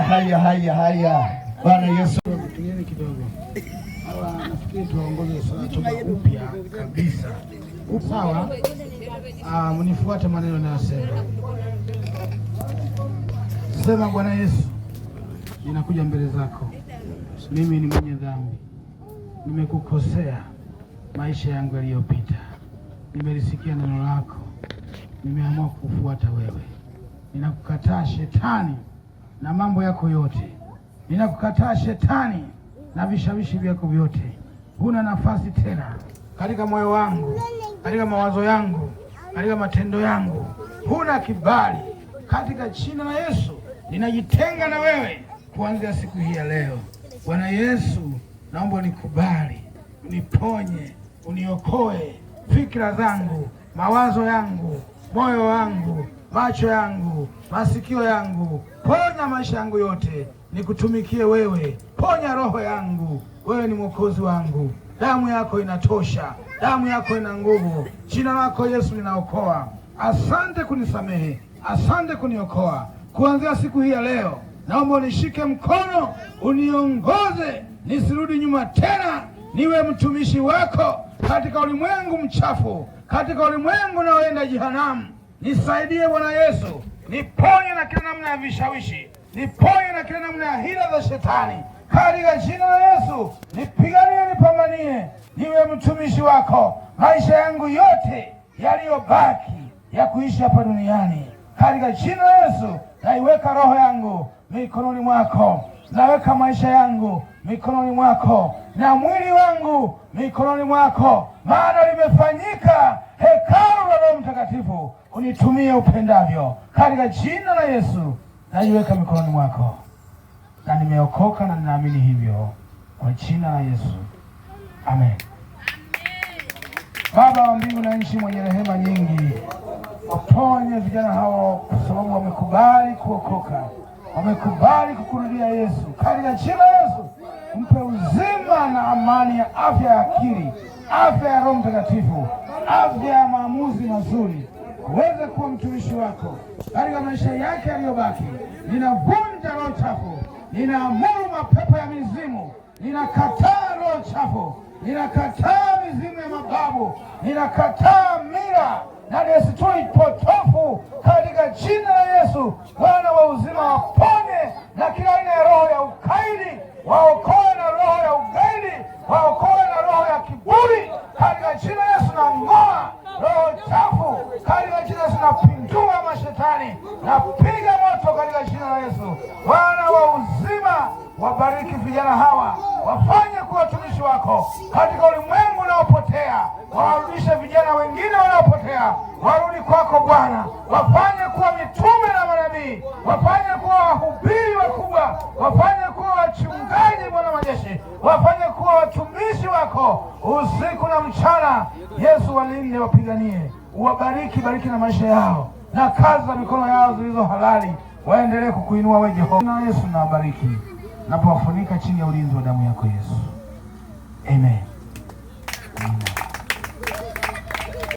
Haya. Bwana Yesu tugeni kidogo. Hawa nafikiri tuwaongoze sala upya kabisa. Sawa? Mnifuate maneno ninayosema. Sema, Bwana Yesu, ninakuja mbele zako. Mimi ni mwenye dhambi. Nimekukosea maisha yangu yaliyopita. Nimelisikia neno lako. Nimeamua kufuata wewe. Ninakukataa shetani na mambo yako yote. Ninakukataa shetani na vishawishi vyako vyote. Huna nafasi tena katika moyo wangu, katika mawazo yangu, katika matendo yangu. Huna kibali. Katika jina la Yesu ninajitenga na wewe kuanzia siku hii ya leo. Bwana Yesu, naomba unikubali, uniponye, uniokoe fikra zangu, mawazo yangu, moyo wangu, macho yangu, masikio yangu. Ponya maisha yangu yote, nikutumikie wewe. Ponya roho yangu, wewe ni mwokozi wangu. Damu yako inatosha, damu yako ina nguvu. Jina lako Yesu linaokoa. Asante kunisamehe, asante kuniokoa. Kuanzia siku hii ya leo, naomba unishike mkono, uniongoze, nisirudi nyuma tena. Niwe mtumishi wako katika ulimwengu mchafu, katika ulimwengu unaoenda jehanamu. Nisaidie Bwana Yesu, niponye na kila namna ya vishawishi, niponye na kila namna ya hila za shetani. Katika jina la Yesu, nipiganie, nipambanie, niwe mtumishi wako maisha yangu yote yaliyobaki ya kuishi hapa duniani. Katika jina la Yesu, naiweka roho yangu mikononi mwako, naweka maisha yangu mikononi mwako, na mwili wangu mikononi mwako, maana limefanyika hekalu la Roho Mtakatifu. Unitumie upendavyo. Katika jina la Yesu naiweka mikononi mwako, na nimeokoka na ninaamini hivyo kwa jina la Yesu, amen. Baba wa mbingu na nchi, mwenye rehema nyingi, waponye vijana hao kwa sababu wamekubali kuokoka, wamekubali kukurudia Yesu. Katika jina la Yesu mpe uzima na amani ya afya ya akili, afya ya Roho Mtakatifu, afya ya maamuzi mazuri, uweze kuwa mtumishi wako katika maisha yake yaliyobaki. Ninavunja roho chafu, ninaamuru mapepo ya mizimu, ninakataa roho chafu, ninakataa mizimu ya mababu, ninakataa mila na desturi potofu katika jina la Yesu. Bwana wa uzima, waponye na kila aina ya roho ya ukaidi, waokoe na roho ya ugaidi, waokoe na roho ya kiburi katika jina la Yesu. Na ng'oa roho chafu katika jina la Yesu, na pindua mashetani, na piga moto katika jina la Yesu. Bwana wa uzima, wabariki vijana hawa, wafanye kuwa watumishi wako katika ulimwengu unaopotea. Warudishe vijana wengine wanaopotea, warudi kwako Bwana. Wafanye kuwa mitume na manabii, wafanye kuwa wahubiri wakubwa, wafanye kuwa wachungaji, Bwana majeshi, wafanye kuwa watumishi wako usiku na mchana. Yesu, walinde, wapiganie, uwabariki, bariki na maisha yao na kazi za mikono yao zilizo halali. Waendelee kukuinua wewe Jehova. Na Yesu, na wabariki napowafunika chini ya ulinzi wa damu yako Yesu, amen.